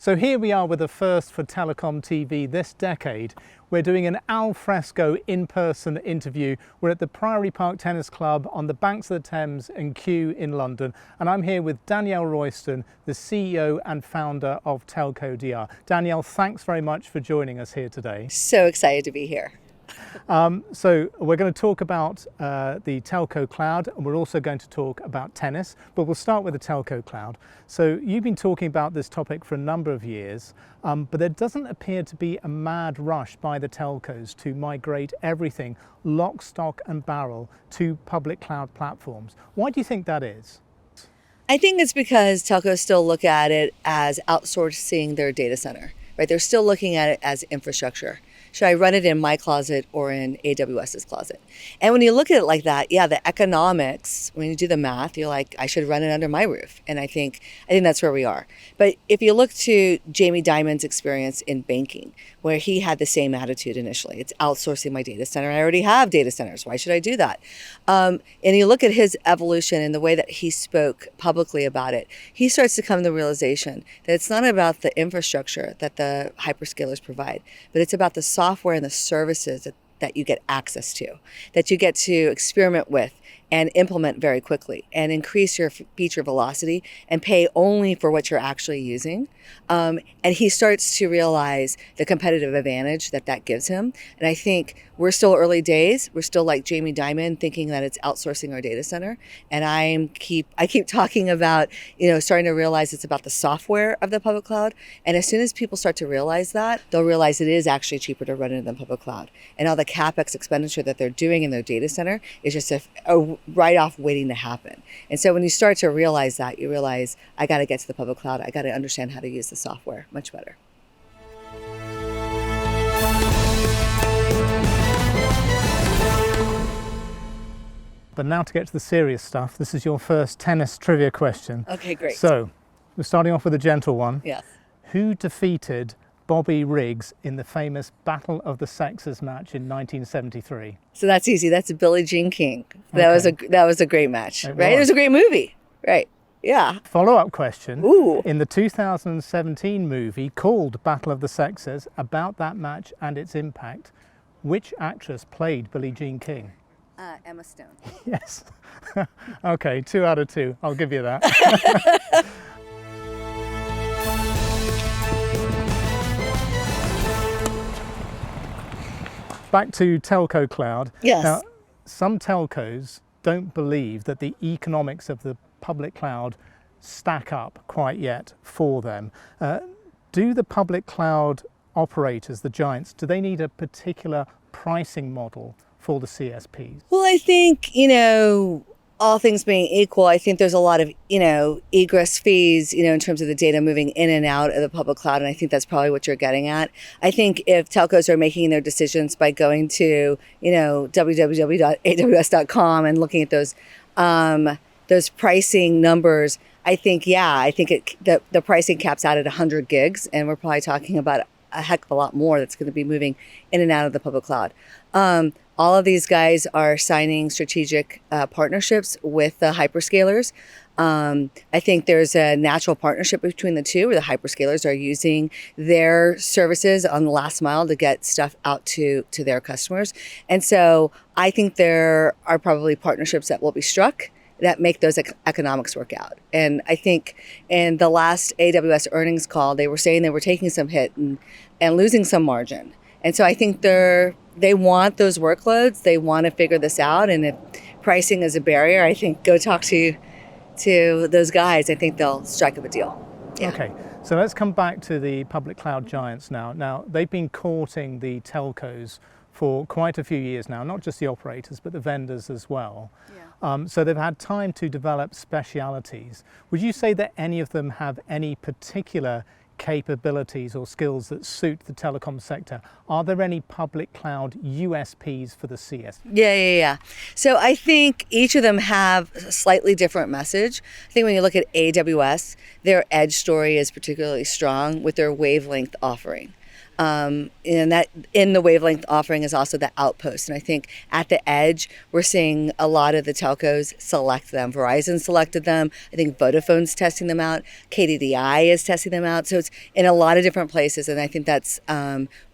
So here we are with a first for TelecomTV this decade. We're doing an al fresco in-person interview. We're at the Priory Park Tennis Club on the banks of the Thames and Kew in London. And I'm here with Danielle Royston, the CEO and founder of TelcoDR. Danielle, thanks very much for joining us here today. So excited to be here. So we're going to talk about the telco cloud, and we're also going to talk about tennis, but we'll start with the telco cloud. So you've been talking about this topic for a number of years, but there doesn't appear to be a mad rush by the telcos to migrate everything lock, stock and barrel to public cloud platforms. Why do you think that is? I think it's because telcos still look at it as outsourcing their data center, right? They're still looking at it as infrastructure. Should I run it in my closet or in AWS's closet? And when you look at it like that, yeah, the economics, when you do the math, you're like, I should run it under my roof. And I think that's where we are. But if you look to Jamie Dimon's experience in banking, where he had the same attitude initially, it's outsourcing my data center. I already have data centers. Why should I do that? And you look at his evolution and the way that he spoke publicly about it, he starts to come to the realization that it's not about the infrastructure that the hyperscalers provide, but it's about the software and the services that you get access to, that you get to experiment with and implement very quickly and increase your feature velocity and pay only for what you're actually using. And he starts to realize the competitive advantage that gives him. And I think we're still early days. We're still like Jamie Dimon thinking that it's outsourcing our data center. And I keep talking about, starting to realize it's about the software of the public cloud. And as soon as people start to realize that, they'll realize it is actually cheaper to run it in the public cloud. And all the CapEx expenditure that they're doing in their data center is just a write-off waiting to happen. And so when you start to realize that, you realize, I got to get to the public cloud. I got to understand how to use the software much better. But now to get to the serious stuff, this is your first tennis trivia question. Okay, great. So we're starting off with a gentle one. Yes. Who defeated Bobby Riggs in the famous Battle of the Sexes match in 1973? So that's easy. That's Billie Jean King. That was a great match, right? It was a great movie, right? Yeah. Follow-up question. Ooh. In the 2017 movie called Battle of the Sexes, about that match and its impact, which actress played Billie Jean King? Emma Stone. Yes. Okay, 2 out of 2. I'll give you that. Back to telco cloud. Yes. Now, some telcos don't believe that the economics of the public cloud stack up quite yet for them. Do the public cloud operators, the giants, do they need a particular pricing model for the CSPs? Well, I think, all things being equal, I think there's a lot of, egress fees, in terms of the data moving in and out of the public cloud. And I think that's probably what you're getting at. I think if telcos are making their decisions by going to, www.aws.com and looking at those pricing numbers, I think the pricing caps out at 100 gigs. And we're probably talking about a heck of a lot more that's going to be moving in and out of the public cloud. All of these guys are signing strategic partnerships with the hyperscalers. I think there's a natural partnership between the two where the hyperscalers are using their services on the last mile to get stuff out to their customers. And so I think there are probably partnerships that will be struck that make those economics work out. And I think in the last AWS earnings call, they were saying they were taking some hit and losing some margin. And so I think they want those workloads. They want to figure this out. And if pricing is a barrier, I think go talk to those guys. I think they'll strike up a deal. Yeah. Okay, so let's come back to the public cloud giants now. Now, they've been courting the telcos for quite a few years now, not just the operators, but the vendors as well. Yeah. So they've had time to develop specialities. Would you say that any of them have any particular capabilities or skills that suit the telecom sector? Are there any public cloud USPs for the CS? Yeah. So I think each of them have a slightly different message. I think when you look at AWS, their edge story is particularly strong with their wavelength offering. And that in the wavelength offering is also the outpost. And I think at the edge, we're seeing a lot of the telcos select them. Verizon selected them. I think Vodafone's testing them out. KDDI is testing them out. So it's in a lot of different places. And I think that's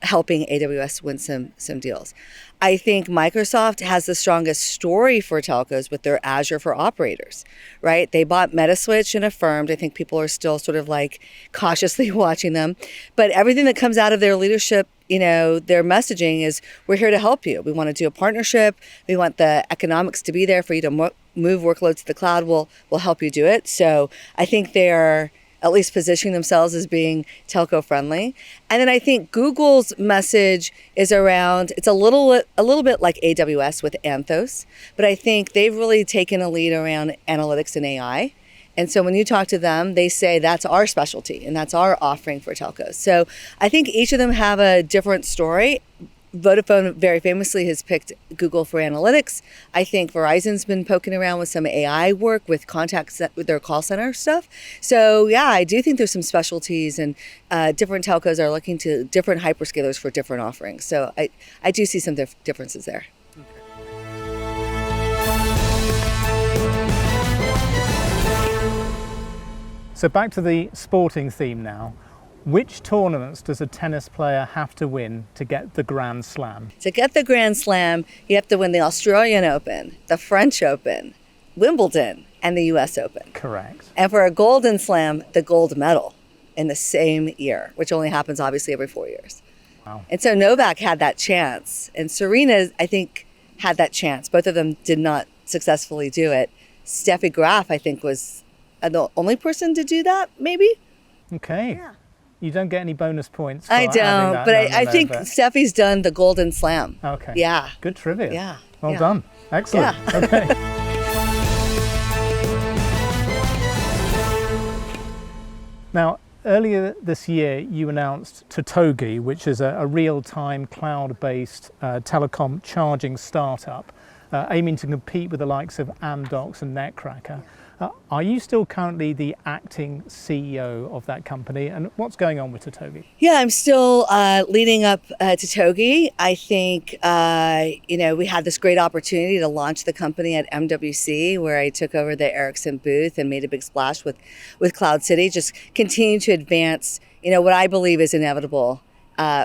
helping AWS win some deals. I think Microsoft has the strongest story for telcos with their Azure for Operators, right? They bought Metaswitch and Affirmed. I think people are still sort of like cautiously watching them. But everything that comes out of their leadership, their messaging is, we're here to help you. We want to do a partnership. We want the economics to be there for you to move workloads to the cloud. We'll help you do it. So I think they're at least positioning themselves as being telco friendly. And then I think Google's message is around, it's a little bit like AWS with Anthos, but I think they've really taken a lead around analytics and AI. And so when you talk to them, they say that's our specialty and that's our offering for telcos. So I think each of them have a different story. Vodafone very famously has picked Google for analytics. I think Verizon's been poking around with some AI work with contacts with their call center stuff. So yeah, I do think there's some specialties, and different telcos are looking to different hyperscalers for different offerings. So I do see some differences there. So back to the sporting theme now. Which tournaments does a tennis player have to win to get the Grand Slam? To get the Grand Slam, you have to win the Australian Open, the French Open, Wimbledon, and the US Open. Correct. And for a Golden Slam, the gold medal in the same year, which only happens obviously every 4 years. Wow. And so Novak had that chance, and Serena, I think, had that chance. Both of them did not successfully do it. Steffi Graf, I think, was the only person to do that, maybe? Okay. Yeah. You don't get any bonus points for I having don't, that. but No, I no, think but... Steffi's done the Golden Slam. Okay. Yeah. Good trivia. Yeah. Well Yeah. done. Excellent. Yeah. Okay. Now, earlier this year, you announced Totogi, which is a real-time cloud-based telecom charging startup aiming to compete with the likes of Amdocs and Netcracker. Are you still currently the acting CEO of that company, and what's going on with Totogi? Yeah, I'm still leading up Totogi. I think, we had this great opportunity to launch the company at MWC, where I took over the Ericsson booth and made a big splash with Cloud City, just continue to advance, what I believe is inevitable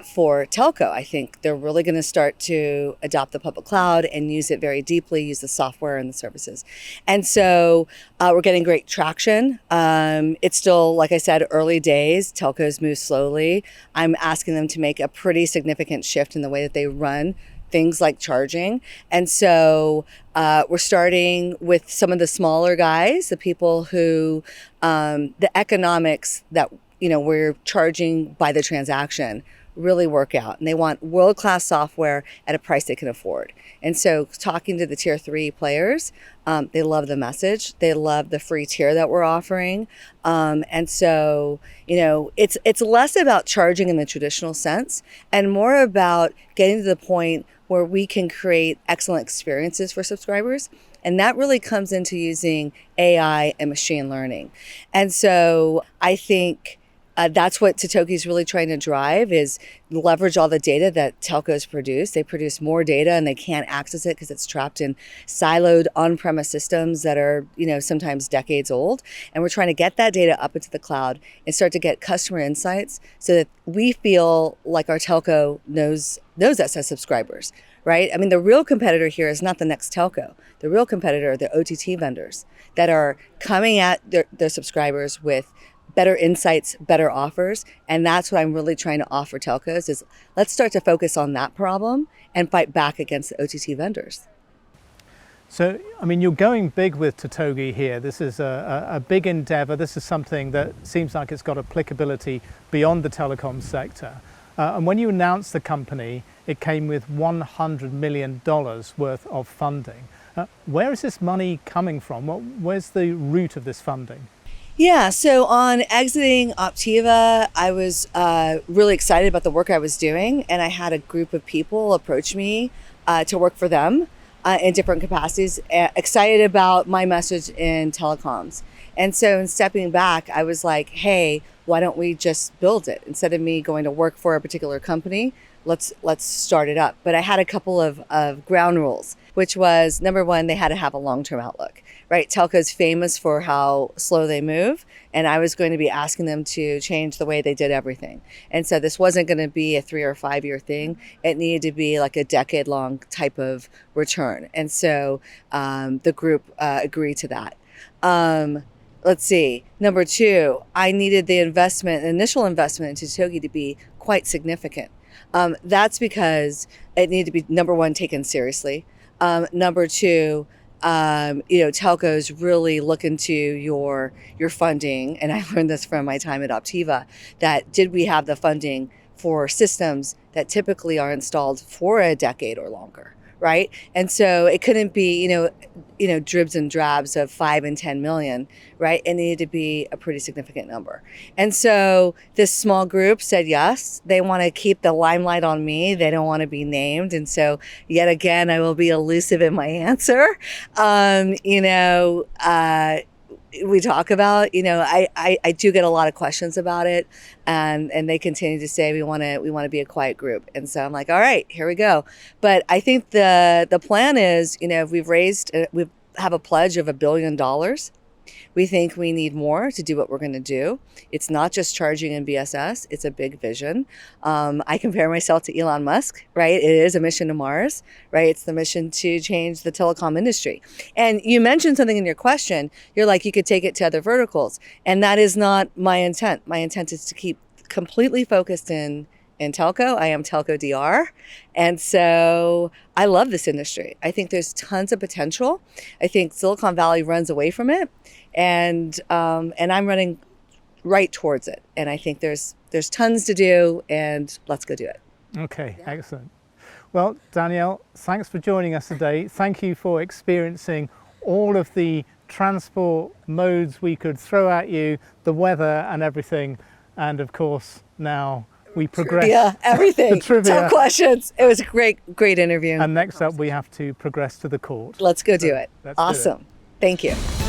for telco. I think they're really going to start to adopt the public cloud and use it very deeply, use the software and the services. And so we're getting great traction. It's still, like I said, early days. Telcos move slowly. I'm asking them to make a pretty significant shift in the way that they run things like charging. And so we're starting with some of the smaller guys, the people who, the economics that, we're charging by the transaction really work out, and they want world-class software at a price they can afford. And so talking to the tier 3 players, they love the message, they love the free tier that we're offering. And so, it's less about charging in the traditional sense and more about getting to the point where we can create excellent experiences for subscribers. And that really comes into using AI and machine learning. And so I think that's what Totogi is really trying to drive, is leverage all the data that telcos produce. They produce more data and they can't access it because it's trapped in siloed on-premise systems that are, sometimes decades old. And we're trying to get that data up into the cloud and start to get customer insights so that we feel like our telco knows us as subscribers, right? I mean, the real competitor here is not the next telco. The real competitor are the OTT vendors that are coming at their subscribers with better insights, better offers. And that's what I'm really trying to offer telcos, is let's start to focus on that problem and fight back against the OTT vendors. So, you're going big with Totogi here. This is a big endeavor. This is something that seems like it's got applicability beyond the telecom sector. And when you announced the company, it came with $100 million worth of funding. Where is this money coming from? Where's the root of this funding? Yeah, so on exiting Optiva, I was really excited about the work I was doing, and I had a group of people approach me to work for them in different capacities, excited about my message in telecoms. And so in stepping back, I was like, hey, why don't we just build it? Instead of me going to work for a particular company, let's start it up. But I had a couple of ground rules, which was, number one, they had to have a long-term outlook, right? Telco's famous for how slow they move, and I was going to be asking them to change the way they did everything. And so this wasn't going to be a 3 or 5 year thing. It needed to be like a decade-long type of return. And so the group agreed to that. Let's see. Number two, I needed the initial investment into Totogi to be quite significant. That's because it needed to be, number one, taken seriously. Number two, telcos really look into your funding, and I learned this from my time at Optiva, that did we have the funding for systems that typically are installed for a decade or longer, right? And so it couldn't be, dribs and drabs of 5 and 10 million, right? It needed to be a pretty significant number. And so this small group said yes. They want to keep the limelight on me. They don't want to be named. And so yet again, I will be elusive in my answer. We talk about, I do get a lot of questions about it, and they continue to say we want to be a quiet group. And so I'm like, all right, here we go. But I think the plan is, we have a pledge of $1 billion. We think we need more to do what we're going to do. It's not just charging in BSS. It's a big vision. I compare myself to Elon Musk, right? It is a mission to Mars, right? It's the mission to change the telecom industry. And you mentioned something in your question. You're like, you could take it to other verticals. And that is not my intent. My intent is to keep completely focused in telco. I am TelcoDR. And so I love this industry. I think there's tons of potential. I think Silicon Valley runs away from it. And I'm running right towards it. And I think there's tons to do, and let's go do it. Okay, yeah. Excellent. Well, Danielle, thanks for joining us today. Thank you for experiencing all of the transport modes we could throw at you, the weather and everything. And of course, now we progress. Yeah, everything. The trivia. Tough questions. It was a great interview. And next up, we have to progress to the court. Let's go do it. Let's awesome. do it. Thank you.